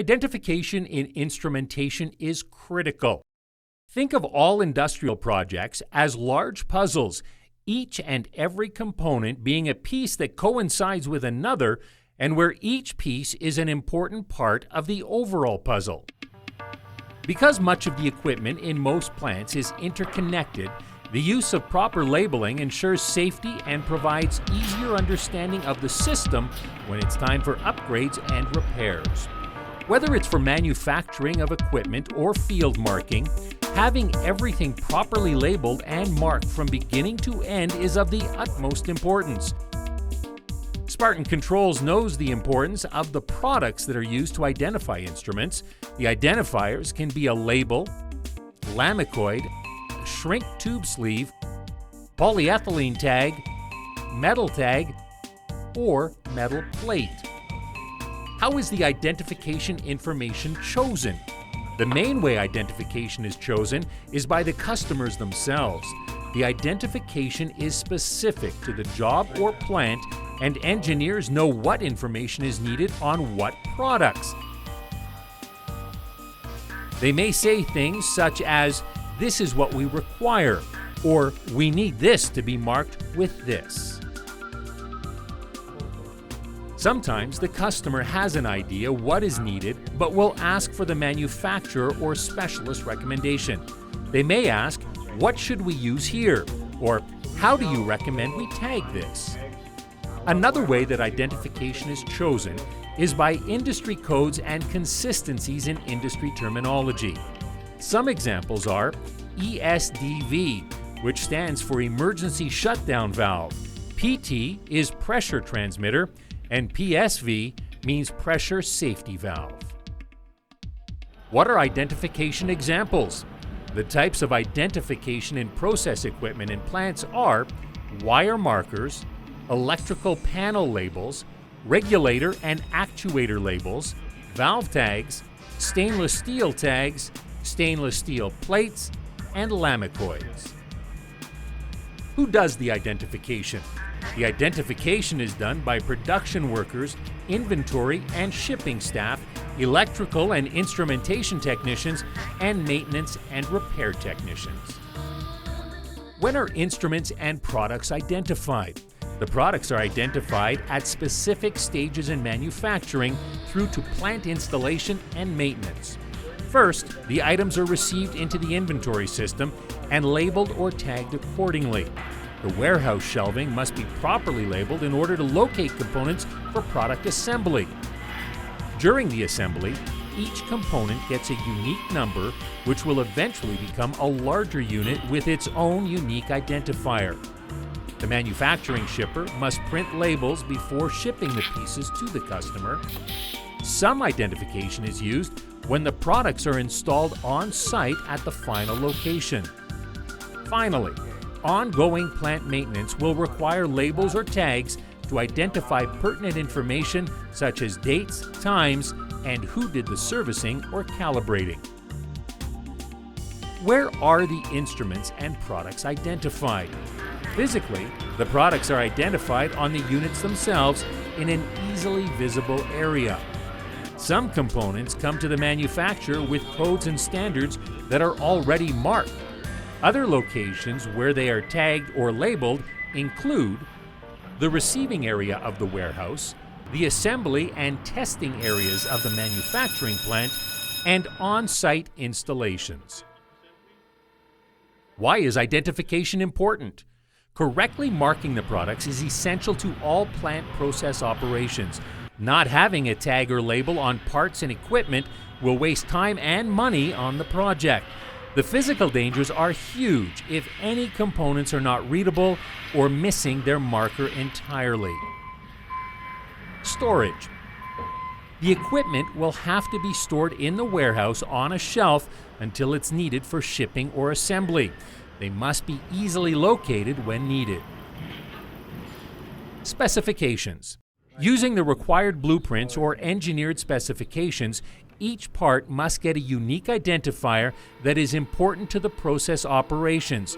Identification in instrumentation is critical. Think of all industrial projects as large puzzles, each and every component being a piece that coincides with another and where each piece is an important part of the overall puzzle. Because much of the equipment in most plants is interconnected, the use of proper labeling ensures safety and provides easier understanding of the system when it's time for upgrades and repairs. Whether it's for manufacturing of equipment or field marking, having everything properly labeled and marked from beginning to end is of the utmost importance. Spartan Controls knows the importance of the products that are used to identify instruments. The identifiers can be a label, lamicoid, shrink tube sleeve, polyethylene tag, metal tag, or metal plate. How is the identification information chosen? The main way identification is chosen is by the customers themselves. The identification is specific to the job or plant, and engineers know what information is needed on what products. They may say things such as, "This is what we require," or "We need this to be marked with this." Sometimes the customer has an idea what is needed, but will ask for the manufacturer or specialist recommendation. They may ask, "What should we use here?" or "How do you recommend we tag this?" Another way that identification is chosen is by industry codes and consistencies in industry terminology. Some examples are ESDV, which stands for Emergency Shutdown Valve. PT is Pressure Transmitter, and PSV means Pressure Safety Valve. What are identification examples? The types of identification in process equipment and plants are wire markers, electrical panel labels, regulator and actuator labels, valve tags, stainless steel tags, stainless steel plates, and lamicoids. Who does the identification? The identification is done by production workers, inventory and shipping staff, electrical and instrumentation technicians, and maintenance and repair technicians. When are instruments and products identified? The products are identified at specific stages in manufacturing through to plant installation and maintenance. First, the items are received into the inventory system and labeled or tagged accordingly. The warehouse shelving must be properly labeled in order to locate components for product assembly. During the assembly, each component gets a unique number, which will eventually become a larger unit with its own unique identifier. The manufacturing shipper must print labels before shipping the pieces to the customer. Some identification is used when the products are installed on site at the final location. Finally, ongoing plant maintenance will require labels or tags to identify pertinent information such as dates, times, and who did the servicing or calibrating. Where are the instruments and products identified? Physically, the products are identified on the units themselves in an easily visible area. Some components come to the manufacturer with codes and standards that are already marked. Other locations where they are tagged or labeled include the receiving area of the warehouse, the assembly and testing areas of the manufacturing plant, and on-site installations. Why is identification important? Correctly marking the products is essential to all plant process operations. Not having a tag or label on parts and equipment will waste time and money on the project. The physical dangers are huge if any components are not readable or missing their marker entirely. Storage. The equipment will have to be stored in the warehouse on a shelf until it's needed for shipping or assembly. They must be easily located when needed. Specifications. Using the required blueprints or engineered specifications, each part must get a unique identifier that is important to the process operations.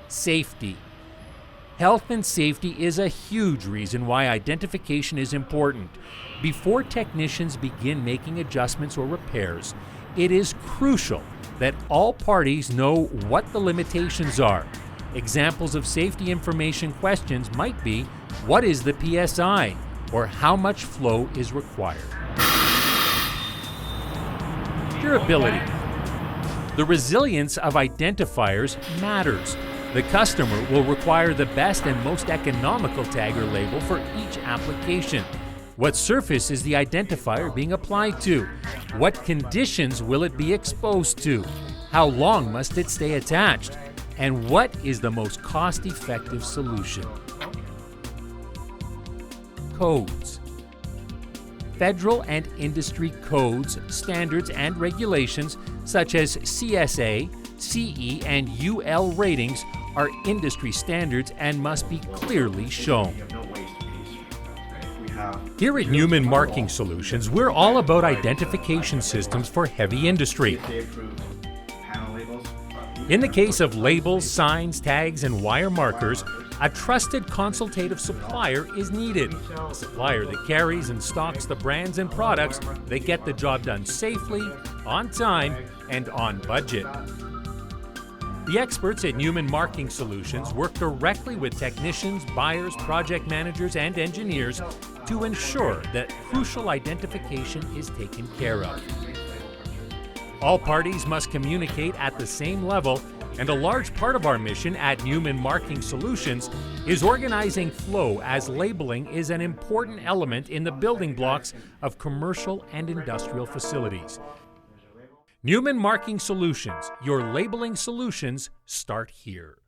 Safety. Health and safety is a huge reason why identification is important. Before technicians begin making adjustments or repairs, it is crucial that all parties know what the limitations are. Examples of safety information questions might be, what is the PSI, or how much flow is required? Durability. The resilience of identifiers matters. The customer will require the best and most economical tag or label for each application. What surface is the identifier being applied to? What conditions will it be exposed to? How long must it stay attached? And what is the most cost-effective solution? Codes. Federal and industry codes, standards, and regulations such as CSA, CE, and UL ratings are industry standards and must be clearly shown. Here at Neumann Marking Solutions, we're all about identification systems for heavy industry. In the case of labels, signs, tags, and wire markers, a trusted consultative supplier is needed. A supplier that carries and stocks the brands and products that get the job done safely, on time, and on budget. The experts at Neumann Marking Solutions work directly with technicians, buyers, project managers, and engineers to ensure that crucial identification is taken care of. All parties must communicate at the same level, and a large part of our mission at Neumann Marking Solutions is organizing flow, as labeling is an important element in the building blocks of commercial and industrial facilities. Neumann Marking Solutions, your labeling solutions start here.